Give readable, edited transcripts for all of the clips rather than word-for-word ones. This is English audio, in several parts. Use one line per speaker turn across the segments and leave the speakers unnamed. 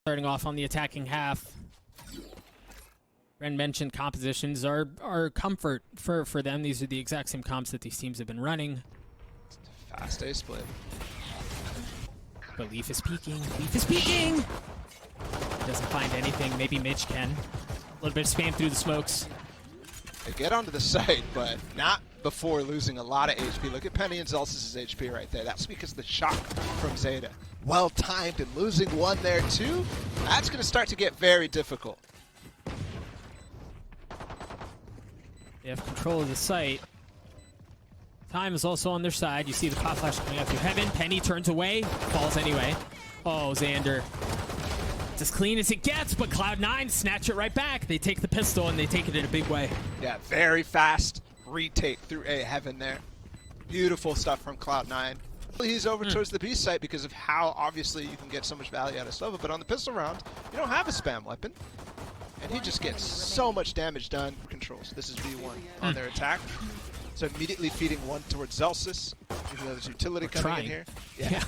Starting off on the attacking half. Ren mentioned compositions are comfort for them. These are the exact same comps that these teams have been running.
Fast A split.
But Leaf is peeking. Leaf is peeking! Doesn't find anything. Maybe Mitch can. A little bit of spam through the smokes.
They get onto the site, but not before losing a lot of HP. Look at Penny and Zelsis' HP right there. That's because of the shock from Zeta. Well timed, and losing one there too, that's going to start to get very difficult.
They have control of the site. Time is also on their side. You see the pop flash coming out through heaven. Penny turns away, falls anyway. Oh, Xander. It's as clean as it gets, but Cloud9 snatch it right back. They take the pistol and they take it in a big way.
Yeah, very fast retake through A heaven there. Beautiful stuff from Cloud9. He's over towards the B site because of how obviously you can get so much value out of Sova, but on the pistol round, you don't have a spam weapon. And he just gets so much damage done. Controls. This is V1 on their attack. So immediately feeding one towards Zelsis. Even though there's utility coming in here.
Yeah.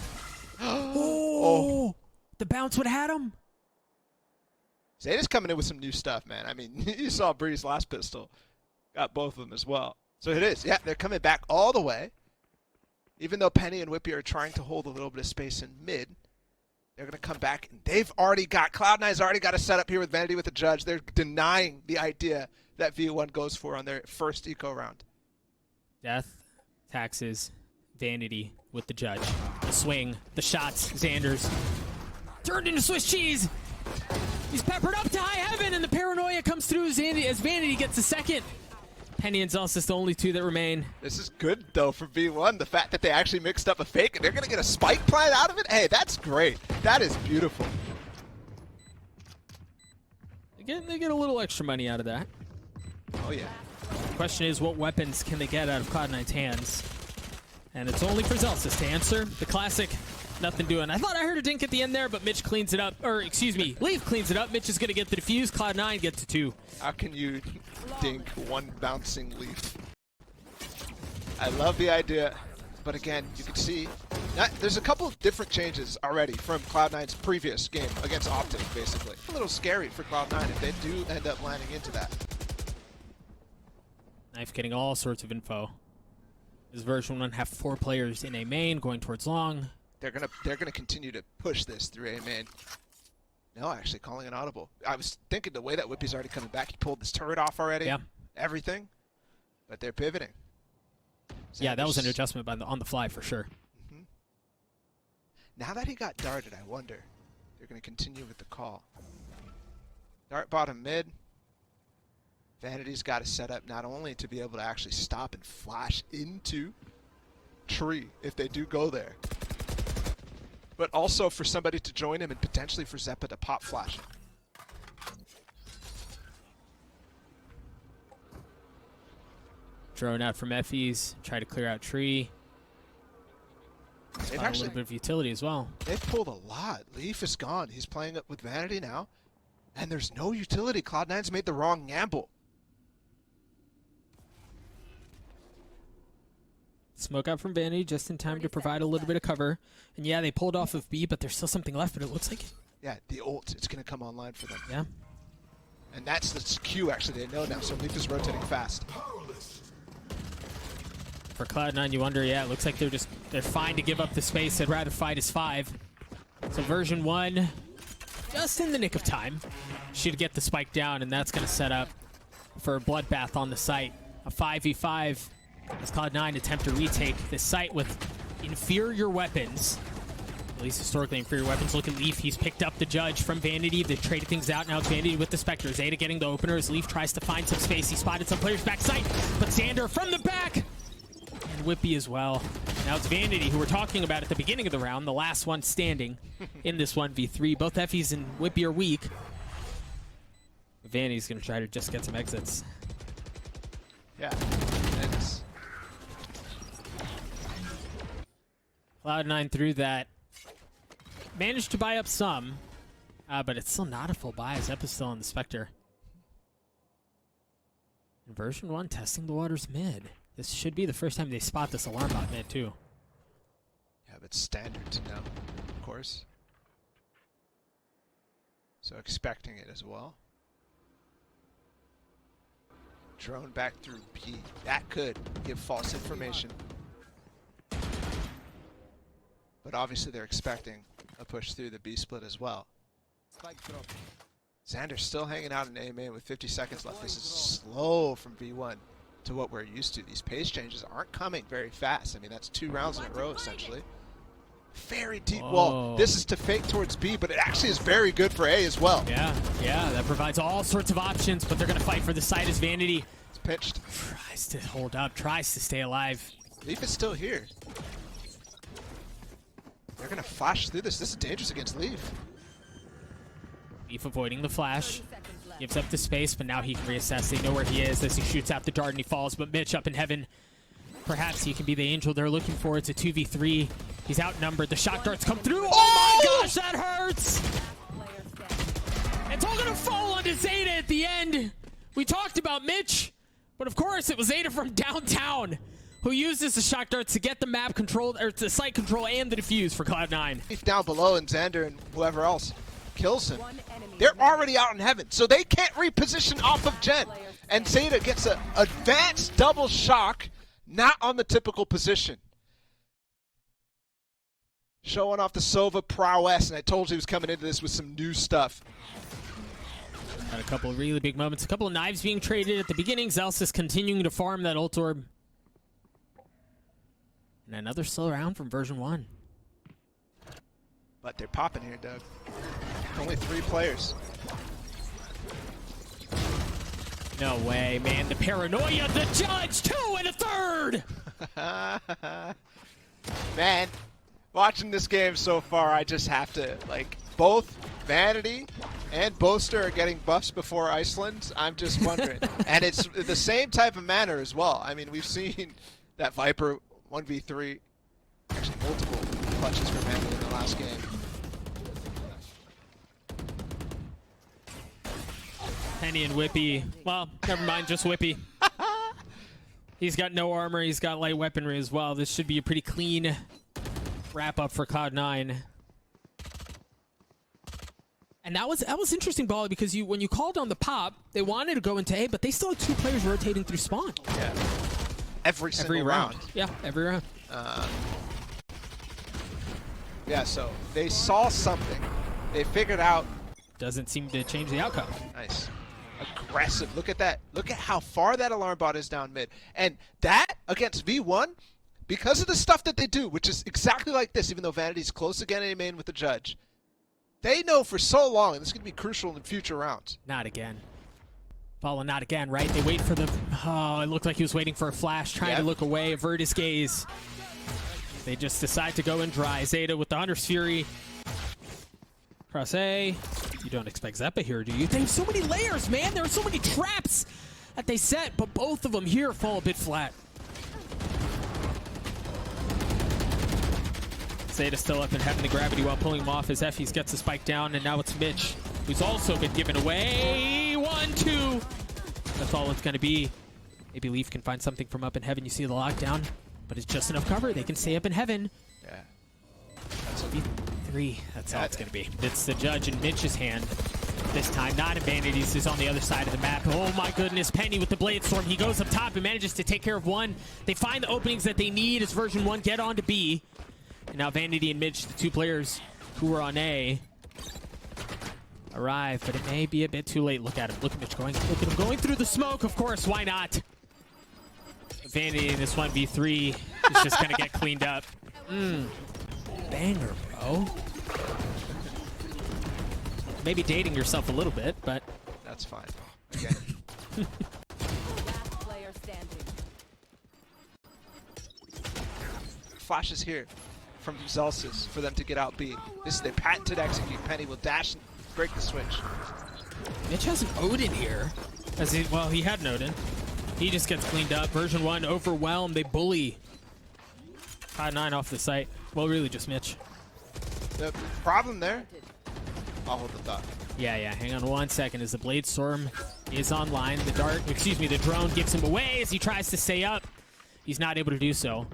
Oh, the bounce would have had him.
Zeta's coming in with some new stuff, man. I mean, you saw Bree's last pistol. Got both of them as well. So it is. Yeah, they're coming back all the way. Even though Penny and Whippy are trying to hold a little bit of space in mid, they're going to come back. And they've already got, Cloud9's already got a setup here with Vanity with the judge. They're denying the idea that V1 goes for on their first eco round.
Death, taxes, Vanity with the judge. The swing, the shots, Xander's turned into Swiss cheese. He's peppered up to high heaven, and the paranoia comes through as Vanity gets a second. Penny and Zelsis, the only two that remain.
This is good, though, for V1. The fact that they actually mixed up a fake and they're going to get a spike plan out of it. Hey, that's great. That is beautiful.
They get a little extra money out of that.
Oh, yeah.
The question is, what weapons can they get out of Cloud9's hands? And it's only for Zelsis to answer. The classic, nothing doing. I thought I heard a dink at the end there, but Mitch cleans it up. Or, excuse me, Leaf cleans it up. Mitch is going to get the defuse. Cloud9 gets to 2.
How can you dink one bouncing Leaf? I love the idea, but again, you can see there's a couple of different changes already from Cloud9's previous game against Optic, basically. A little scary for Cloud9 if they do end up landing into that.
Knife getting all sorts of info. Does Version1 have 4 players in A main going towards long?
They're gonna continue to push this through A main. No, actually calling an audible. I was thinking the way that Whippy's already coming back, he pulled this turret off already.
Yeah.
Everything. But they're pivoting.
Yeah, that was an adjustment on the fly for sure.
Now that he got darted, I wonder. They're going to continue with the call. Dart bottom mid. Vanity's got to set up not only to be able to actually stop and flash into tree if they do go there, but also for somebody to join him and potentially for Zeppa to pop flash.
Drone out from Effie's, try to clear out tree.
They've
a little bit of utility as well.
They've pulled a lot. Leaf is gone. He's playing up with Vanity now, and there's no utility. Cloud9's made the wrong gamble.
Smoke out from Vanity just in time to provide a little bit of cover. And yeah, they pulled off of B, but there's still something left, but it looks like...
Yeah, the ult, it's going to come online for them.
Yeah.
And that's the cue, actually, they know now, so Leaf is rotating fast.
For Cloud9, you wonder, yeah, it looks like they're fine to give up the space. They'd rather fight as 5. So Version1, just in the nick of time, should get the spike down, and that's going to set up for a bloodbath on the site. A 5v5 as Cloud9 attempt to retake this site with inferior weapons. At least historically inferior weapons. Look at Leaf. He's picked up the judge from Vanity. They've traded things out. Now it's Vanity with the Spectre. Zeta getting the opener as Leaf tries to find some space. He spotted some players back site, but Xander from the back. And Whippy as well. Now it's Vanity, who we're talking about at the beginning of the round, the last one standing in this 1v3. Both Effies and Whippy are weak. Vanity's going to try to just get some exits.
Yeah.
Cloud9 through that. Managed to buy up some, but it's still not a full buy as Zeppa's still on the Spectre. And Version1 testing the waters mid. This should be the first time they spot this alarm bot mid, too.
Yeah, but standard to know, of course. So expecting it as well. Drone back through B. That could give false information. But obviously they're expecting a push through the B split as well. Xander's still hanging out in EMEA with 50 seconds left. This is slow from V1 to what we're used to. These pace changes aren't coming very fast. I mean, that's 2 rounds in a row, essentially. Very deep wall. This is to fake towards B, but it actually is very good for A as well.
Yeah, that provides all sorts of options, but they're going to fight for the side as Vanity.
It's pitched.
Tries to hold up, tries to stay alive.
Leaf is still here. They're going to flash through this. This is dangerous against Leaf.
Leaf avoiding the flash. Gives up the space, but now he can reassess. They know where he is as he shoots out the dart and he falls, but Mitch up in heaven. Perhaps he can be the angel they're looking for. It's a 2v3. He's outnumbered. The shock darts come through. Oh my gosh, that hurts! It's all gonna fall onto Zeta at the end. We talked about Mitch, but of course it was Zeta from downtown who uses the shock darts to get the map controlled, or the site control and the defuse for Cloud9.
Leaf down below and Xander and whoever else kills him. They're already out in heaven, so they can't reposition off of Jen. And Zeta gets an advanced double shock, not on the typical position. Showing off the Sova prowess, and I told you he was coming into this with some new stuff.
Got a couple of really big moments. A couple of knives being traded at the beginning. Zelsis continuing to farm that ult orb. And another slow round from Version1.
But they're popping here, Doug. Only 3 players.
No way, man. The paranoia, the judge, 2 and a 3rd!
Man, watching this game so far, I just have to, like, both Vanity and Boaster are getting buffs before Iceland. I'm just wondering. And it's the same type of manner as well. I mean, we've seen that Viper 1v3, actually multiple clutches for Vanity in the last game.
Penny and Whippy. Well, never mind, just Whippy. He's got no armor. He's got light weaponry as well. This should be a pretty clean wrap-up for Cloud9. And that was interesting, Ball, because when you called on the pop, they wanted to go into A, but they still had 2 players rotating through spawn.
Yeah. Every single round.
Yeah, every round.
Yeah, so they saw something. They figured out.
Doesn't seem to change the outcome.
Nice. Aggressive. Look at that. Look at how far that alarm bot is down mid. And that against V1, because of the stuff that they do, which is exactly like this, even though Vanity's close again in main with the judge, they know for so long, and this is going to be crucial in future rounds.
Not again. Follow, not again, right? They wait for the... Oh, it looked like he was waiting for a flash, trying to look away, avert his gaze. They just decide to go in dry. Zeta with the Hunter's Fury. Cross A. You don't expect Zeppa here, do you? They have so many layers, man. There are so many traps that they set, but both of them here fall a bit flat. Zeta still up and having the gravity while pulling him off as Effie's gets the spike down, and now it's Mitch, who's also been given away. 1-2. That's all it's going to be. Maybe Leaf can find something from up in heaven. You see the lockdown, but it's just enough cover. They can stay up in heaven.
Yeah.
That's a 3. That's all it's going to be. It's the judge in Mitch's hand this time. Not in Vanity's. He's on the other side of the map. Oh my goodness. Penny with the Blade Storm. He goes up top and manages to take care of one. They find the openings that they need as Version1 get on to B. And now Vanity and Mitch, the 2 players who were on A, arrive, but it may be a bit too late. Look at him. Look at Mitch going. Look at him going through the smoke. Of course, why not? Vanity in this 1v3 is just going to get cleaned up. Banger, bro. Maybe dating yourself a little bit, but...
That's fine. Again. Flashes here from Zelsis for them to get out B. This is their patented execute. Penny will dash and break the switch.
Mitch has an Odin here. Well, he had an Odin. He just gets cleaned up. Version1 overwhelmed. They bully Cloud9 off the site. Well, really just Mitch.
The problem there... I'll hold the thought.
Yeah, hang on 1 second as the Blade Storm is online. The drone gives him away as he tries to stay up. he's not able to do so.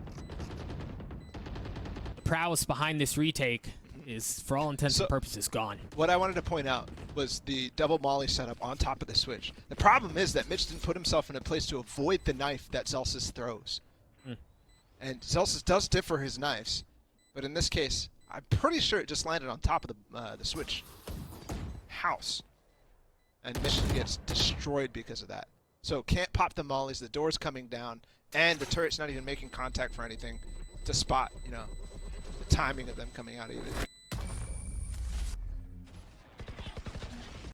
The prowess behind this retake is, for all intents and purposes, gone.
What I wanted to point out was the double molly setup on top of the switch. The problem is that Mitch didn't put himself in a place to avoid the knife that Celsius throws. And Celsius does differ his knives, but in this case, I'm pretty sure it just landed on top of the switch house. And Mission gets destroyed because of that. So can't pop the mollies, the door's coming down, and the turret's not even making contact for anything to spot, you know, the timing of them coming out even.